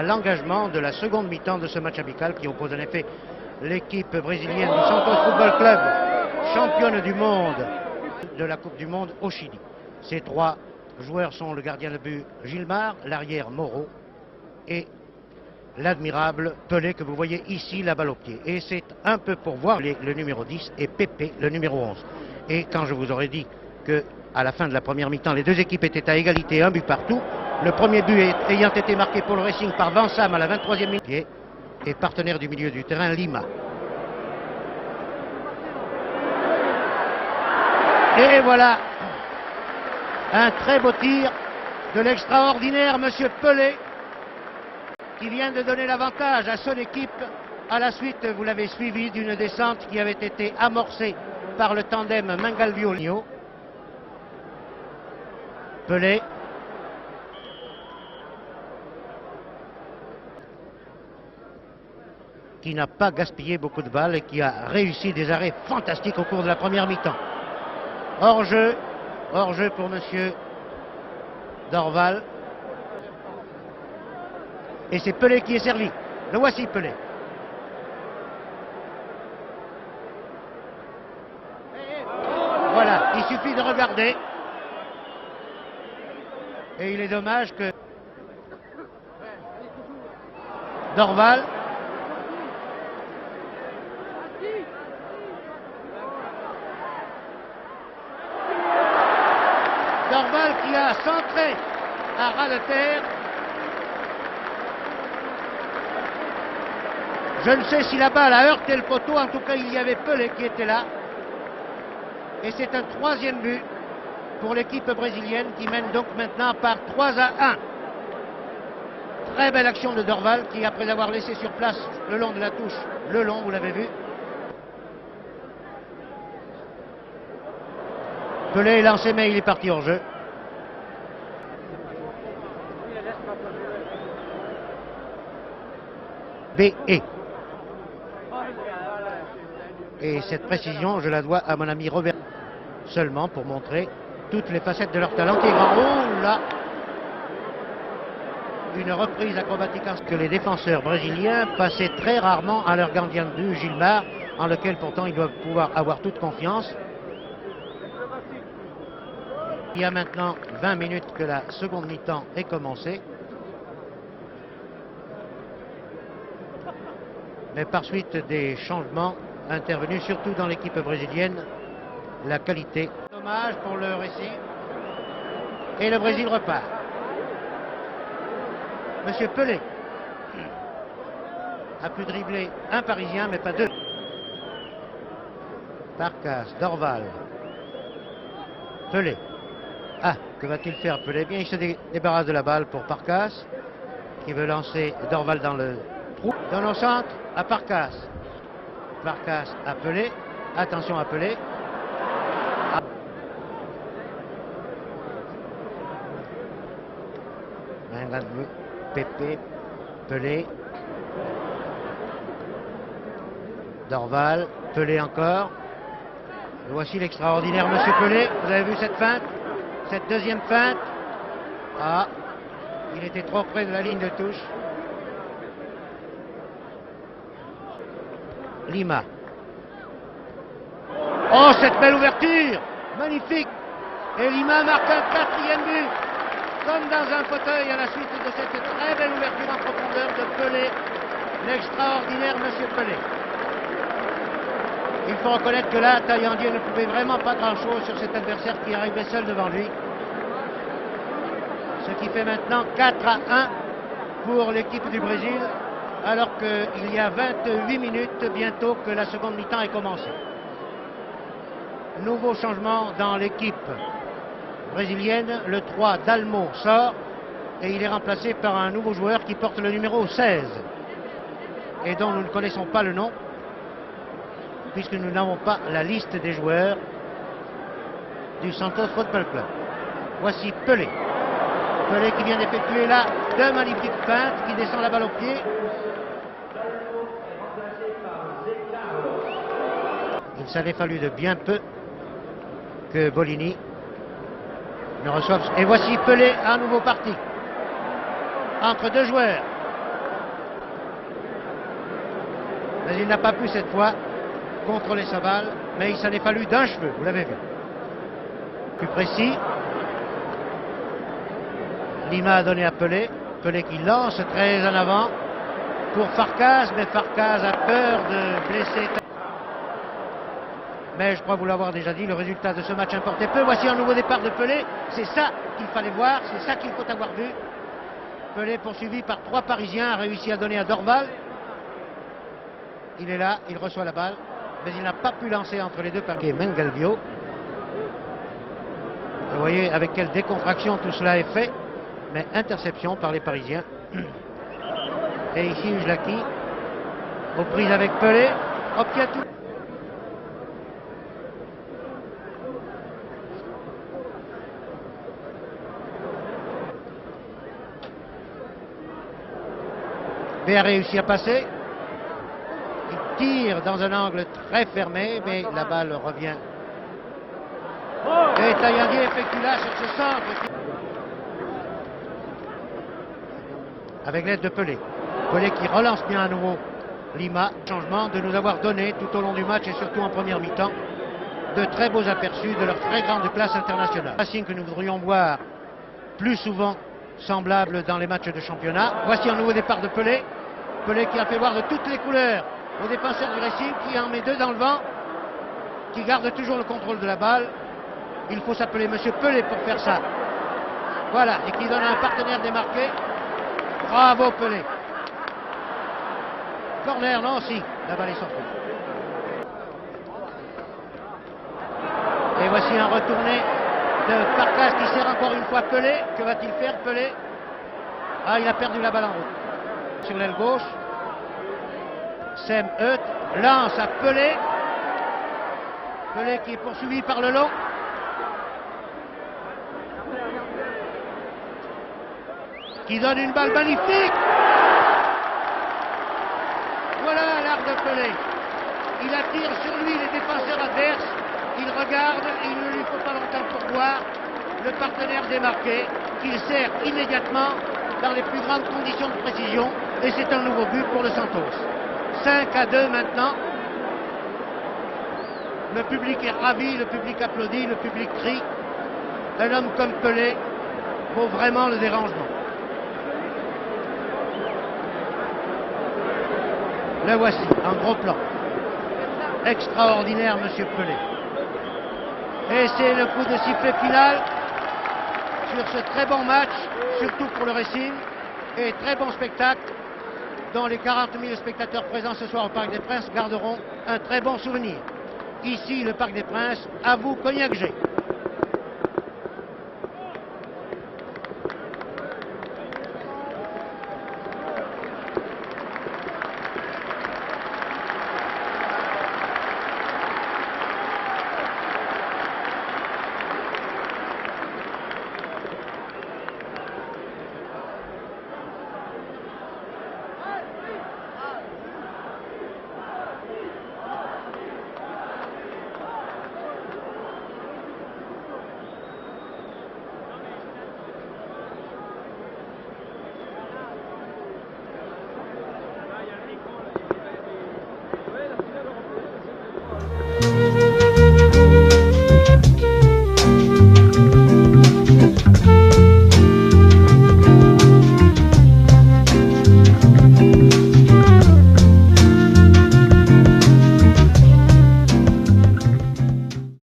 L'engagement de la seconde mi-temps de ce match amical qui oppose en effet l'équipe brésilienne du Santos Football Club, championne du monde de la Coupe du Monde au Chili. Ces trois joueurs sont le gardien de but Gilmar, l'arrière Moreau et l'admirable Pelé que vous voyez ici, la balle au pied. Et c'est un peu pour voir le numéro 10 et Pépé, le numéro 11. Et quand je vous aurais dit que à la fin de la première mi-temps, les deux équipes étaient à égalité, un but partout, le premier but ayant été marqué pour le Racing par Van Sam à la 23e minute et partenaire du milieu du terrain, Lima. Et voilà un très beau tir de l'extraordinaire Monsieur Pelé qui vient de donner l'avantage à son équipe à la suite, vous l'avez suivi, d'une descente qui avait été amorcée par le tandem Mangalvio-Ligno. Pelé. Qui n'a pas gaspillé beaucoup de balles et qui a réussi des arrêts fantastiques au cours de la première mi-temps. Hors-jeu pour Monsieur Dorval. Et c'est Pelé qui est servi. Le voici Pelé. Voilà, il suffit de regarder. Et il est dommage que Dorval qui a centré à ras de terre. Je ne sais si la balle a heurté le poteau, en tout cas il y avait Pelé qui était là. Et c'est un troisième but pour l'équipe brésilienne qui mène donc maintenant par 3-1. Très belle action de Dorval qui, après avoir laissé sur place le long de la touche, le long, vous l'avez vu. Pelé est lancé mais il est parti hors jeu. B.E. Et cette précision, je la dois à mon ami Robert, seulement pour montrer toutes les facettes de leur talent qui est grand. Oh là! Une reprise acrobatique que les défenseurs brésiliens passaient très rarement à leur gardien de but, Gilmar, en lequel pourtant ils doivent pouvoir avoir toute confiance. Il y a maintenant 20 minutes que la seconde mi-temps est commencée. Mais par suite des changements intervenus, surtout dans l'équipe brésilienne, la qualité. Dommage pour le Racing. Et le Brésil repart. Monsieur Pelé a pu dribbler un Parisien, mais pas deux. Parcas, Dorval, Pelé. Ah, que va-t-il faire Pelé? Bien, il se débarrasse de la balle pour Parcas, qui veut lancer Dorval dans le trou. Dans le centre, à Parcas. Parcas à Pelé. Attention à Pelé. Pépé, Pelé. Dorval, Pelé encore. Voici l'extraordinaire Monsieur Pelé. Vous avez vu cette feinte? Cette deuxième feinte. Ah, il était trop près de la ligne de touche. Lima. Oh, cette belle ouverture! Magnifique! Et Lima marque un quatrième but, comme dans un fauteuil à la suite de cette très belle ouverture en profondeur de Pelé, l'extraordinaire Monsieur Pelé. Il faut reconnaître que là, Taillandier ne pouvait vraiment pas grand-chose sur cet adversaire qui arrivait seul devant lui. Ce qui fait maintenant 4-1 pour l'équipe du Brésil, alors qu'il y a 28 minutes bientôt que la seconde mi-temps est commencée. Nouveau changement dans l'équipe brésilienne. Le 3 Dalmo sort et il est remplacé par un nouveau joueur qui porte le numéro 16 et dont nous ne connaissons pas le nom puisque nous n'avons pas la liste des joueurs du Santos Football Club. Voici Pelé. Pelé qui vient d'effectuer là deux magnifiques feintes, qui descend la balle au pied. Il s'avait fallu de bien peu que Bolini ne reçoive. Et voici Pelé à nouveau parti. Entre deux joueurs. Mais il n'a pas pu cette fois contrôler sa balle, mais il s'en est fallu d'un cheveu, vous l'avez vu. Plus précis. Lima a donné à Pelé. Pelé qui lance très en avant pour Farkas, mais Farkas a peur de blesser. Mais je crois vous l'avoir déjà dit, le résultat de ce match importait peu. Voici un nouveau départ de Pelé. C'est ça qu'il fallait voir, c'est ça qu'il faut avoir vu. Pelé poursuivi par 3 Parisiens a réussi à donner à Dorval. Il est là, il reçoit la balle, mais il n'a pas pu lancer entre les deux Parisiens. Mengalvio. Vous voyez avec quelle décontraction tout cela est fait, mais interception par les Parisiens. Et ici Ujlaki, aux prises avec Pelé. Hop, il y a tout. B a réussi à passer. Il tire dans un angle très fermé, mais la balle revient. Et Tayandi effectue là sur ce centre. Avec l'aide de Pelé. Pelé qui relance bien à nouveau Lima. Changement de nous avoir donné tout au long du match et surtout en première mi-temps de très beaux aperçus de leur très grande classe internationale. Un signe que nous voudrions voir plus souvent semblable dans les matchs de championnat. Voici un nouveau départ de Pelé. Pelé qui a fait voir de toutes les couleurs au défenseur du Racing, qui en met 2 dans le vent, qui garde toujours le contrôle de la balle. Il faut s'appeler Monsieur Pelé pour faire ça. Voilà, et qui donne à un partenaire démarqué. Bravo Pelé. Corner, non, si, la balle est sortie. Et voici un retourné de Farkas qui sert encore une fois Pelé. Que va-t-il faire Pelé? Ah, il a perdu la balle en route. Sur l'aile gauche, Sem Eut lance à Pelé. Pelé qui est poursuivi par le long. Qui donne une balle magnifique. Voilà l'art de Pelé. Il attire sur lui les défenseurs adverses. Il regarde et il ne lui faut pas longtemps pour voir le partenaire démarqué qu'il sert immédiatement dans les plus grandes conditions de précision. Et c'est un nouveau but pour le Santos. 5-2 maintenant. Le public est ravi, le public applaudit, le public crie. Un homme comme Pelé vaut vraiment le dérangement. Le voici, en gros plan. Extraordinaire, Monsieur Pelé. Et c'est le coup de sifflet final sur ce très bon match, surtout pour le Racing, et très bon spectacle dont les 40 000 spectateurs présents ce soir au Parc des Princes garderont un très bon souvenir. Ici, le Parc des Princes, à vous, Cognac G.